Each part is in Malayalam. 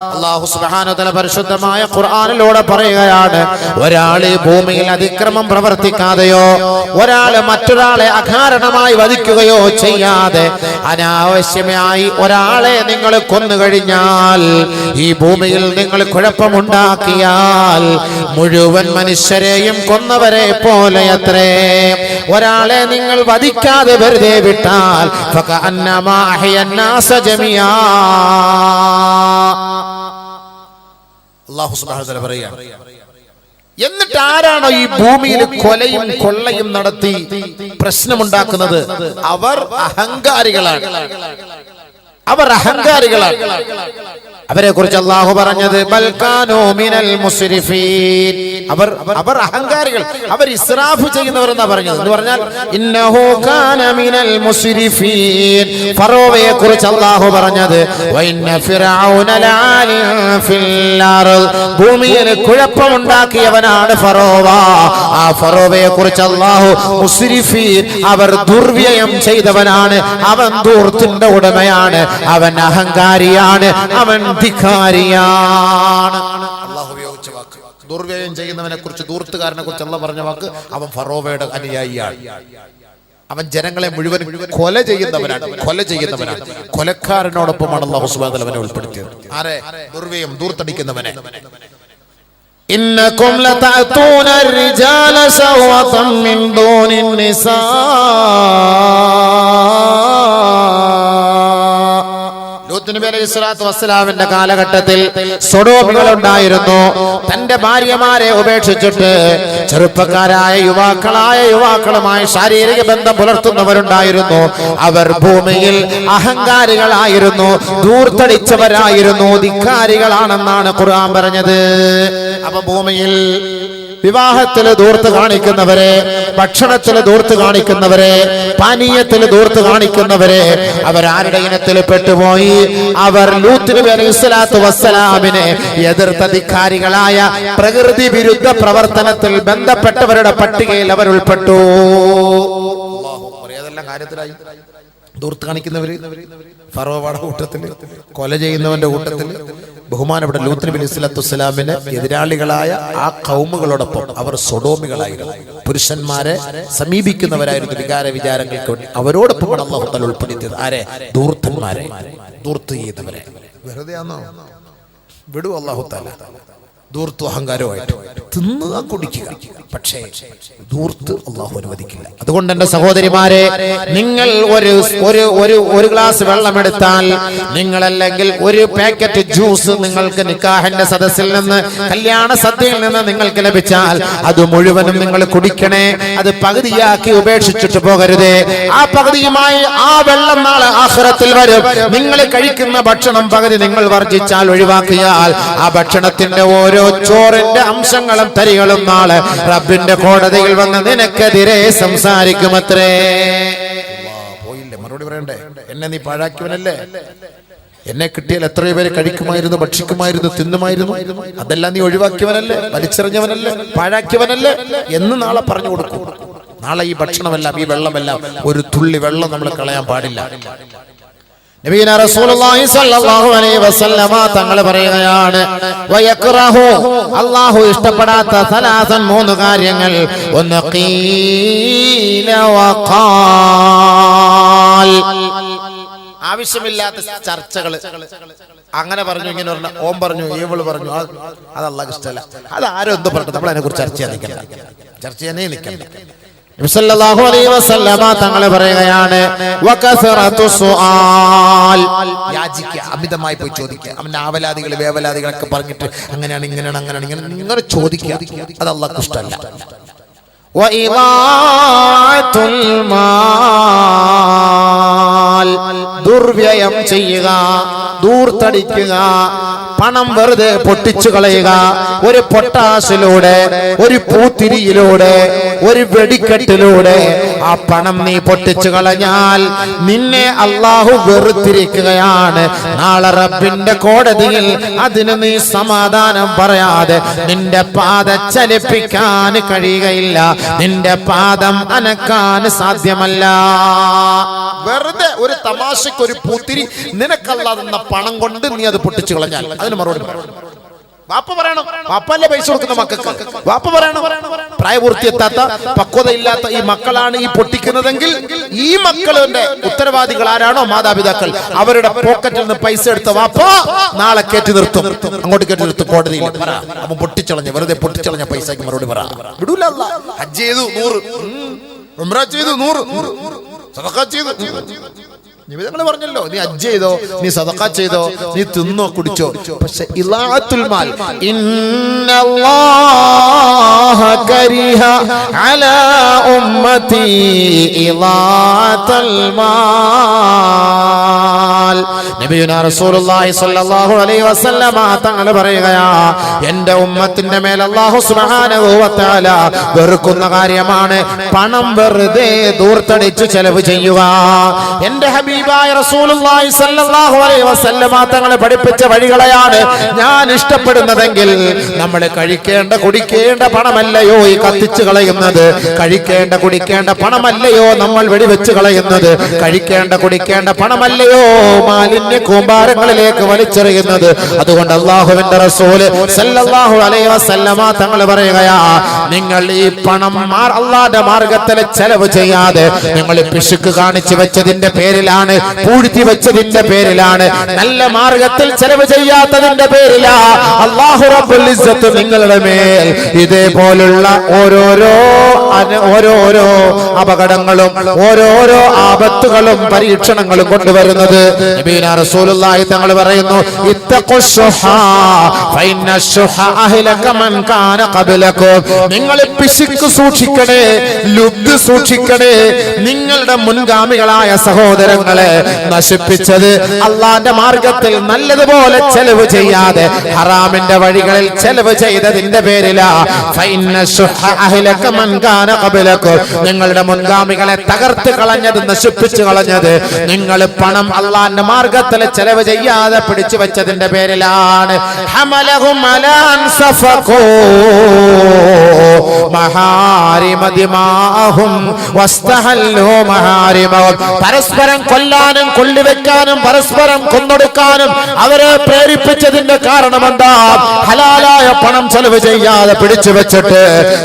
അല്ലാഹു സുബ്ഹാനഹു വ തആല പരിശുദ്ധമായ ഖുർആനിലൂടെ പറയുകയാണ്, ഒരാൾ ഈ ഭൂമിയിൽ അതിക്രമം പ്രവർത്തിക്കാതെയോ ഒരാൾ മറ്റൊരാളെ അകാരണമായി വധിക്കുകയോ ചെയ്യാതെ അനാവശ്യമായി ഒരാളെ നിങ്ങൾ കൊന്നുകഴിഞ്ഞാൽ, ഈ ഭൂമിയിൽ നിങ്ങൾ കുഴപ്പമുണ്ടാക്കിയാൽ മുഴുവൻ മനുഷ്യരെയും കൊന്നവരെ പോലെയത്രേ. ഒരാളെ നിങ്ങൾ വധിക്കാതെ വെറുതെ വിട്ടാൽ ഫകഅന്നമാ അഹ്യന്നാസ ജമിയാ. അല്ലാഹു സുബ്ഹാനഹു വ തആല പറയുകയാണ്, എന്നിട്ട് ആരാണോ ഈ ഭൂമിയിൽ കൊലയും കൊള്ളയും നടത്തി പ്രശ്നമുണ്ടാക്കുന്നത് അവർ അഹങ്കാരികളാണ്. അവരെ കുറിച്ച് അല്ലാഹു പറഞ്ഞത് ബൽകാനൂ മിനൽ മുസ്രിഫീൻ, അവർ അഹങ്കാരികൾ, അവർ ഇസ്രാഫ് ചെയ്യുന്നവരെന്നാ പറഞ്ഞത്. എന്ന് പറഞ്ഞാൽ ഇന്നഹു കാന മിനൽ മുസ്രിഫീൻ, ഫറോവയെ കുറിച്ച് അല്ലാഹു പറഞ്ഞത് വഇന്ന ഫിർഔന ലആലിൻ ഫിൽ അർദ്, ഭൂമിയിൽ കുഴപ്പമുണ്ടാക്കിയവനാണ് ഫറോവ. ആ ഫറോവയെ കുറിച്ച് അല്ലാഹു മുസ്രിഫീൻ, അവർ ദുർവ്യയം ചെയ്തവനാണ്, അവൻ ദൂർത്തിന്റെ ഉടമയാണ്, അവൻ അഹങ്കാരിയാണ്, അവൻ ധിക്കാരിയാണ്. അല്ലാഹു ഉപയോഗിച്ച വാക്ക് ദുർവ്യയം ചെയ്യുന്നവനെ കുറിച്ച്, ദൂർത്തുകാരനെ കുറിച്ച് അല്ലാഹു പറഞ്ഞ വാക്ക് അവൻ ഫറോവയുടെ അനുയായിയാണ്. അവൻ ജനങ്ങളെ മുഴുവൻ കൊല ചെയ്യുന്നവനാണ്. കൊലക്കാരനോടൊപ്പമാണ് അല്ലാഹു സുബ്ഹാനഹു വ തആല അവനെ ഉൾപ്പെടുത്തിയത്. ആരെ? ദുർവ്യയം ദൂർത്തടിക്കുന്നവനെ. ഇന്നകും ലതഅതൂന الرجال شهوة من دون النساء. ലൂത്ത് നബി അലൈഹി സ്വലാത്തു വസ്സലാമിന്റെ കാലഘട്ടത്തിൽ സൊഡോമികൾ ഉണ്ടായിരുന്നു. തന്റെ ഭാര്യമാരെ ഉപേക്ഷിച്ചിട്ട് ചെറുപ്പക്കാരായ യുവാക്കളുമായി ശാരീരിക ബന്ധം പുലർത്തുന്നവരുണ്ടായിരുന്നു. അവർ ഭൂമിയിൽ അഹങ്കാരികളായിരുന്നു, ദൂർത്തടിച്ചവരായിരുന്നു, ധിക്കാരികളാണെന്നാണ് ഖുർആൻ പറഞ്ഞത്. അപ്പൊ ഭൂമിയിൽ വിവാഹത്തില് ദൂർത്ത് കാണിക്കുന്നവരെ, ഭക്ഷണത്തില് ദൂർത്ത് കാണിക്കുന്നവരെ, പാനീയത്തില് ദൂർത്ത് കാണിക്കുന്നവരെ, അവരാരുടെ ഇനത്തിൽ പെട്ടുപോയി. അവർ ലൂത്ത് നബി അലൈഹി സ്വലാത്തു വസ്സലാമിനെ എതിർത്ത ധിക്കാരികളായ പ്രകൃതി വിരുദ്ധ പ്രവർത്തനത്തിൽ ബന്ധപ്പെട്ടവരുടെ പട്ടികയിൽ അവർ ഉൾപ്പെട്ടു. ഏതെല്ലാം കാര്യത്തിലായി? ദൂർത്ത് കാണിക്കുന്നവര് ഫറോവയുടെ കൂട്ടത്തില്, കൊല ചെയ്യുന്നവന്റെ കൂട്ടത്തില്, ബഹുമാനപ്പെട്ട ലൂത്ത് നബി അലൈഹി സ്വലാത്തു വസ്സലാമിന് എതിരാളികളായ ആ ഖൗമുകളോടൊപ്പം അവർ സൊഡോമികളായിരുന്നു. പുരുഷന്മാരെ സമീപിക്കുന്നവരായിരുന്നു വികാര വിചാരങ്ങൾക്ക് വേണ്ടി. അവരോടൊപ്പമാണ് അല്ലാഹു തആല ഉൾപ്പെടുത്തിയത്. ആരെ? ദൂർത്തന്മാരെ, ദൂർത്ത് ചെയ്യുന്നവരെ. വെറുതെ ആണോ? വിടൂ അല്ലാഹു തആല. ദൂർത്തും അഹങ്കാരമായിട്ട് തിന്നുക, കുടിക്കുക, പക്ഷേ ദൂർത്ത് അല്ലാഹു അനുവദിക്കില്ല. അതുകൊണ്ട് എന്റെ സഹോദരിമാരെ, നിങ്ങൾ ഒരു ഗ്ലാസ് വെള്ളം എടുത്താൽ, നിങ്ങളല്ലെങ്കിൽ ഒരു പാക്കറ്റ് ജ്യൂസ് നിങ്ങൾക്ക് നിക്കാഹിന്റെ സദസ്സിൽ നിന്ന്, കല്യാണ സദ്യയിൽ നിന്ന് നിങ്ങൾക്ക് ലഭിച്ചാൽ അത് മുഴുവനും നിങ്ങൾ കുടിക്കണേ. അത് പകുതിയാക്കി ഉപേക്ഷിച്ചിട്ട് പോകരുതേ. ആ പകുതിയുമായി ആ വെള്ളം നാളെ ആഖിറത്തിൽ വരും. നിങ്ങൾ കഴിക്കുന്ന ഭക്ഷണം പകുതി നിങ്ങൾ വർജിച്ചാൽ, ഒഴിവാക്കിയാൽ, ആ ഭക്ഷണത്തിന്റെ ഓരോ ചോറിന്റെ അംശങ്ങളും തരികളും നാളെ റബ്ബിന്റെ കോടതിയിൽ വന്ന് നിനക്കെതിരെ സംസാരിക്കുമത്രേ. പോയില്ലേ? മറുപടി പറയണ്ടേ? എന്നെ നീ പാഴാക്കിയവനല്ലേ? എന്നെ കിട്ടിയാൽ എത്രയോ പേര് കഴിക്കുമായിരുന്നു, ഭക്ഷിക്കുമായിരുന്നു, തിന്നുമായിരുന്നു. അതെല്ലാം നീ ഒഴിവാക്കിയവനല്ലേ? വലിച്ചെറിഞ്ഞവനല്ലേ? പാഴാക്കിയവനല്ലേ എന്ന് നാളെ പറഞ്ഞു കൊടുക്കും. നാളെ ഈ ഭക്ഷണമെല്ലാം, ഈ വെള്ളമെല്ലാം, ഒരു തുള്ളി വെള്ളം നമ്മൾ കളയാൻ പാടില്ല. നബിയുനാ റസൂലുള്ളാഹി സ്വല്ലല്ലാഹു അലൈഹി വസല്ലമ തങ്ങൾ പറയുകയാണ്, വയക്റഹു, അല്ലാഹു ഇഷ്ടപ്പെടാത്ത സലാസൻ, 3 കാര്യങ്ങൾ. ഒന്ന് ഖീല വഖാൽ, ആവശ്യമില്ലാത്ത ചർച്ചകൾ. അങ്ങനെ പറഞ്ഞു, ഇങ്ങനെ പറഞ്ഞു, ഓം പറഞ്ഞു, ഇവള് പറഞ്ഞു, അത് അല്ലാഹുവിന് ഇഷ്ടമല്ല. അത് ആരോ എന്ത് പറഞ്ഞു, നമ്മൾ അതിനെ കുറിച്ച് ചർച്ച ചെയ്യാനേ നിൽക്കണ്ട. സല്ലല്ലാഹു അലൈഹി വസല്ലമ തങ്ങൾ പറയുകയാണ്, വകസറതു സുആൽ, യാചിക്കുക, അമിതമായി പോയി ചോദിക്കുക. അവന്റെ ആവലാദികൾ വേവലാദികളൊക്കെ പറഞ്ഞിട്ട് അങ്ങനെയാണ് ഇങ്ങനെ ചോദിക്കുക, അത് അല്ലാഹുവിന് ഇഷ്ടമല്ല. വഇദാഅത്തുൽ മാൽ, ദുർവ്യയം ചെയ്യുക, ദൂർത്തടിക്കുക, പണം വെറുതെ പൊട്ടിച്ചു കളയുക. ഒരു പൊട്ടാസിലൂടെ, ഒരു പൂത്തിരിയിലൂടെ, ഒരു വെടിക്കെട്ടിലൂടെ ആ പണം നീ പൊട്ടിച്ചു കളഞ്ഞാൽ നിന്നെ അല്ലാഹു വെറുത്തിരിക്കുകയാണ്. നാളെ റബ്ബിന്റെ കോടതിയിൽ അതിന് നീ സമാധാനം പറയാതെ നിന്റെ പാദ ചലിപ്പിക്കാൻ കഴിയുകയില്ല, നിന്റെ പാദം അനക്കാൻ സാധ്യമല്ല. വെറുതെ ഒരു ഒരു തമാശയ്ക്ക് ഒരു പൂത്തിരി നിനക്കല്ലാ തന്ന പണം കൊണ്ട് നീ അത് പൊട്ടിച്ചു കളഞ്ഞാൽ അതിന് മറുപടി വാപ്പ പറയണം. വാപ്പല്ലേ പൈസ കൊടുക്കുന്ന മക്കൾക്ക്? വാപ്പ പറയണം. പ്രായപൂർത്തിയെത്താത്ത പക്വതയില്ലാത്ത ഈ മക്കളാണ് ഈ പൊട്ടിക്കുന്നതെങ്കിൽ ഈ മക്കളുടെ ഉത്തരവാദികൾ ആരാണോ മാതാപിതാക്കൾ, അവരുടെ പോക്കറ്റിൽ നിന്ന് പൈസ എടുത്ത വാപ്പ നാളെ കയറ്റി നിർത്തും, അങ്ങോട്ട് കയറ്റി നിർത്തും കോടതിയിൽ. അവൻ പൊട്ടിച്ചളഞ്ഞ വെറുതെ പൊട്ടിച്ചളഞ്ഞ പൈസക്ക് മറുപടി പറ. വിടൂല. ഹജ്ജ് ചെയ്തു 100, ഉംറ ചെയ്തു 100, സദഖ ചെയ്തു. നിബിധങ്ങൾ പറഞ്ഞല്ലോ, നീ ഹജ്ജ് ചെയ്തോ, നീ സദഖ ചെയ്തോ, നീ തിന്നോ കുടിച്ചോ, പക്ഷെ ഇളാഅത്തുൽ മാൽ ഇന്നല്ലാഹ കരിഹ അലാ ഉമ്മതി ഇളാഅത്തുൽ മാൽ. നബിയുനാ റസൂലുള്ളാഹി സ്വല്ലല്ലാഹു അലൈഹി വസല്ലമ തങ്ങൾ പറയുകയാ, എൻ്റെ ഉമ്മത്തിന്റെ മേൽ അല്ലാഹു സുബ്ഹാനഹു വ തആല വെറുക്കുന്ന കാര്യമാണ് പണം വെറുതെ ദൂർത്തടിച്ചു ചെലവ് ചെയ്യുക. എൻ്റെ ഹബീബായ റസൂലുള്ളാഹി സ്വല്ലല്ലാഹു അലൈഹി വസല്ലമ തങ്ങൾ പഠിപ്പിച്ച വഴികളെയാണ് ഞാൻ ഇഷ്ടപ്പെടുന്നതെങ്കിൽ നമ്മൾ കഴിക്കേണ്ട കുടിക്കേണ്ട പണമല്ലയോ ഈ കത്തിച്ചു കളയുന്നത്, കഴിക്കേണ്ട കുടിക്കേണ്ട പണമല്ലയോ നമ്മൾ വെടിവെച്ച് കളയുന്നത്, കഴിക്കേണ്ട കുടിക്കേണ്ട പണമല്ലയോ മാലിന്യ കൂമ്പാരങ്ങളിലേക്ക് വലിച്ചെറിയുന്നത്. അതുകൊണ്ട് അല്ലാഹുവിന്റെ റസൂൽ സല്ലല്ലാഹു അലൈഹി വസല്ലമ തങ്ങൾ പറയുകയാ, നിങ്ങൾ ഈ പണം അല്ലാഹുവിന്റെ മാർഗ്ഗത്തിൽ ചെലവ് ചെയ്യാതെ നിങ്ങൾ പിശുക്ക് കാണിച്ചു വെച്ചതിന്റെ പേരിലാണ്, പൂഴ്ത്തി വെച്ചതിന്റെ പേരിലാണ്, നല്ല മാർഗത്തിൽ ചെലവ് ചെയ്യാത്തതിന്റെ പേരിലാ അല്ലാഹു റബ്ബുൽ ഇസ്സത്ത് നിങ്ങളുടെ മേൽ ഇതേപോലുള്ള ഓരോരോ അപകടങ്ങളും ഓരോരോ ആപത്തുകളും പരീക്ഷണങ്ങളും കൊണ്ടുവരുന്നത്. നബിയുനാ റസൂലുള്ളാഹി തങ്ങൾ പറയുന്നു, ഇത്തഖുശ്ശുഹാ ഫഇന്നശ്ശുഹാ അഹ്ലക മൻ കാന ഖബ്ലകും. നിങ്ങൾ പിശുക്ക് സൂക്ഷിക്കണേ, ലുബ്ദ് സൂക്ഷിക്കണേ. നിങ്ങളുടെ മുൻഗാമികളായ സഹോദരങ്ങളെ നശിപ്പിച്ചത് അള്ളാന്റെ മാർഗത്തിൽ നല്ലതുപോലെ ചെലവ് ചെയ്യാതെ ഹറാമിന്റെ വഴികളിൽ ചെലവ് ചെയ്തതിന്റെ പേരിലാ. നിങ്ങളുടെ മുൻഗാമികളെ തകർത്ത് കളഞ്ഞത്, നശിപ്പിച്ചു കളഞ്ഞത് നിങ്ങൾ പണം അള്ളാന്റെ മാർഗത്തിൽ ചെലവ് ചെയ്യാതെ പിടിച്ചു വെച്ചതിന്റെ പേരിലാണ്. പരസ്പരം കൊല്ലാനും കൊള്ളിവെക്കാനും പരസ്പരം കൊന്നൊടുക്കാനും അവരെ പ്രേരിപ്പിച്ചതിന്റെ കാരണം എന്താ? ഹലാലായ പണം ചെലവ് ചെയ്യാതെ പിടിച്ചു വെച്ചിട്ട്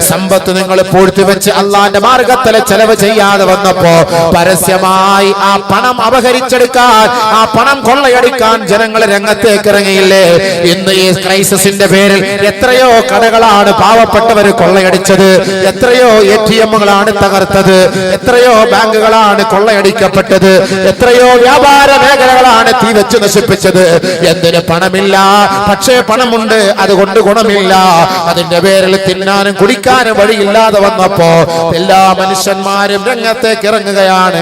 സമ്പത്ത് നിങ്ങൾ പൂഴ്ത്തിവെച്ച് അള്ളാന്റെ മാർഗത്തിലെ ചെലവ് ചെയ്യാതെ വന്നപ്പോ പരസ്യമായി ആ പണം അപഹരിച്ചെടുക്കാൻ, ആ പണം കൊള്ളയടിക്കാൻ ജനങ്ങൾ രംഗത്തേക്ക് ഇറങ്ങിയില്ലേ? ഇന്ന് ഈ ക്രൈസിസിന്റെ പേരിൽ എത്രയോ കടകളാണ് പാവപ്പെട്ടവർ കൊള്ളയടിച്ചത്, എത്രയോ ATM-കളാണ് തകർത്തത്, എത്രയോ ബാങ്കുകളാണ് കൊള്ളയടിക്കപ്പെട്ടത്, എത്രയോ വ്യാപാര മേഖലകളാണ് തീ വെച്ച് നശിപ്പിച്ചത്. എന്തിന്? പണമില്ല. പക്ഷേ പണമുണ്ട്, അതുകൊണ്ട് ഗുണമില്ല. അതിന്റെ പേരിൽ തിന്നാനും കുടിക്കാനും വഴിയില്ലാതെ വന്നപ്പോ എല്ലാ മനുഷ്യന്മാരും രംഗത്തേക്ക് ഇറങ്ങുകയാണ്.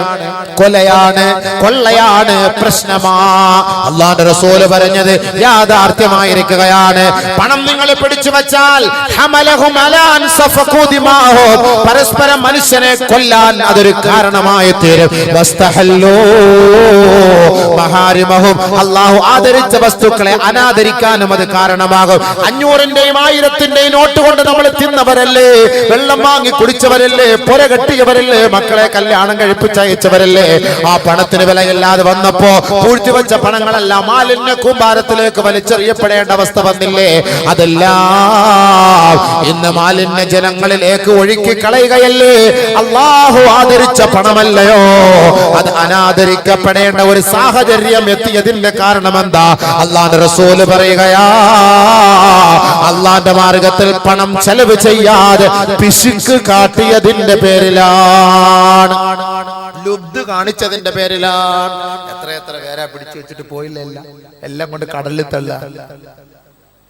കൊലയാണ്, കൊള്ളയാണ് പ്രശ്നമാ. അല്ലാഹുവിന്റെ റസൂല് പറഞ്ഞത് യാഥാർത്ഥ്യമായിരിക്കുകയാണ്. പണം നിങ്ങൾ പിടിച്ചു വെച്ചാൽ പരസ്പരം മനുഷ്യനെ കൊല്ലാൻ അതൊരു കാരണമായി തീരും. അല്ലാഹു ആദരിച്ച വസ്തുക്കളെ അനാദരിക്കാനും അത് കാരണമാകും. 500-ന്റെയും 1000-ന്റെയും നോട്ട് കൊണ്ട് നമ്മൾ തിന്നവരല്ലേ, വെള്ളം വാങ്ങി കുടിച്ചവരല്ലേ, പുര കെട്ടിയവരല്ലേ, മക്കളെ കല്യാണം കഴിപ്പിച്ചയച്ചവരല്ലേ. ആ പണത്തിന് വിലയില്ലാതെ വന്നപ്പോ പൂഴ്ത്തിവെച്ച പണങ്ങളെല്ലാം മാലിന്യ കൂമ്പാരത്തിലേക്ക് വലിച്ചെറിയപ്പെടേണ്ട അവസ്ഥ വന്നില്ലേ? അതെല്ലാം ഇന്ന് മാലിന്യ ജനങ്ങളിലേക്ക് ഒഴുക്കി കളയുകയല്ലേ? അല്ലാഹു ആദരിച്ച പണമല്ലയോ അത് അനാദരിക്കപ്പെടേണ്ട ഒരു സാഹചര്യം എത്തിയതിന്റെ കാരണം എന്താ? അല്ലാഹുവിന്റെ റസൂല് പറയുകയാ, അല്ലാഹുവിന്റെ മാർഗത്തിൽ പണം ചെലവ് ചെയ്യാതെ പിശുക്ക് കാട്ടിയതിന്റെ പേരിലാണ്, ലുബ്ദ് കാണിച്ചതിന്റെ പേരിലാണ്. എത്ര പേരാ പിടിച്ചു വെച്ചിട്ട് പോയില്ല. എല്ലാം കൊണ്ട് കടലിൽ തള്ള,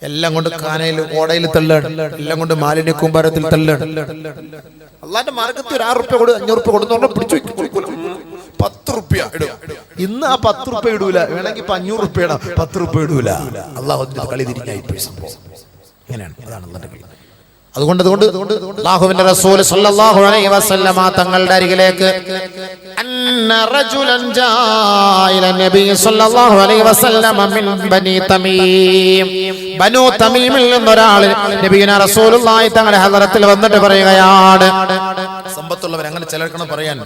എല്ലാം കൊണ്ട് കാനയിൽ ഓടയിൽ തള്ളാണ്, എല്ലാം കൊണ്ട് മാലിന്യ കൂമ്പാരത്തിൽ തള്ളാണ്. അള്ളാന്റെ മാർഗത്തിൽ ഒരു 6 റുപ്യ കൊടു, 500 റുപ്യ കൊടുത്തോണ്ട് പിടിച്ചു 10 റുപ്യ ഇടും. ഇന്ന് ആ 10 റുപ്യ ഇടൂല, വേണമെങ്കിൽ 500 റുപ്യ ഇടാം, 10 റുപ്യ ഇടൂല. അള്ളാഹു കളി തിരിഞ്ഞായി സംഭവം. ഇങ്ങനെയാണ്, അതാണ് അള്ളാന്റെ കളി. അതുകൊണ്ട് അല്ലാഹുവിന്റെ റസൂൽ സല്ലല്ലാഹു അലൈഹി വസല്ലമ തങ്ങളുടെ അരികിലേക്ക് അന്ന റജുലൻ ജാഇല നബി സല്ലല്ലാഹു അലൈഹി വസല്ലമ മിൻ ബനി തമീം, ബനു തമീമിൽ നിന്നൊരാൾ നബിയുനാ റസൂലുള്ളാഹി തങ്ങളുടെ ഹദറത്തിൽ വന്നിട്ട് പറയുകയാണ്, സമ്പത്തുള്ളവർ അങ്ങനെ ചിലർക്കണം പറയാൻ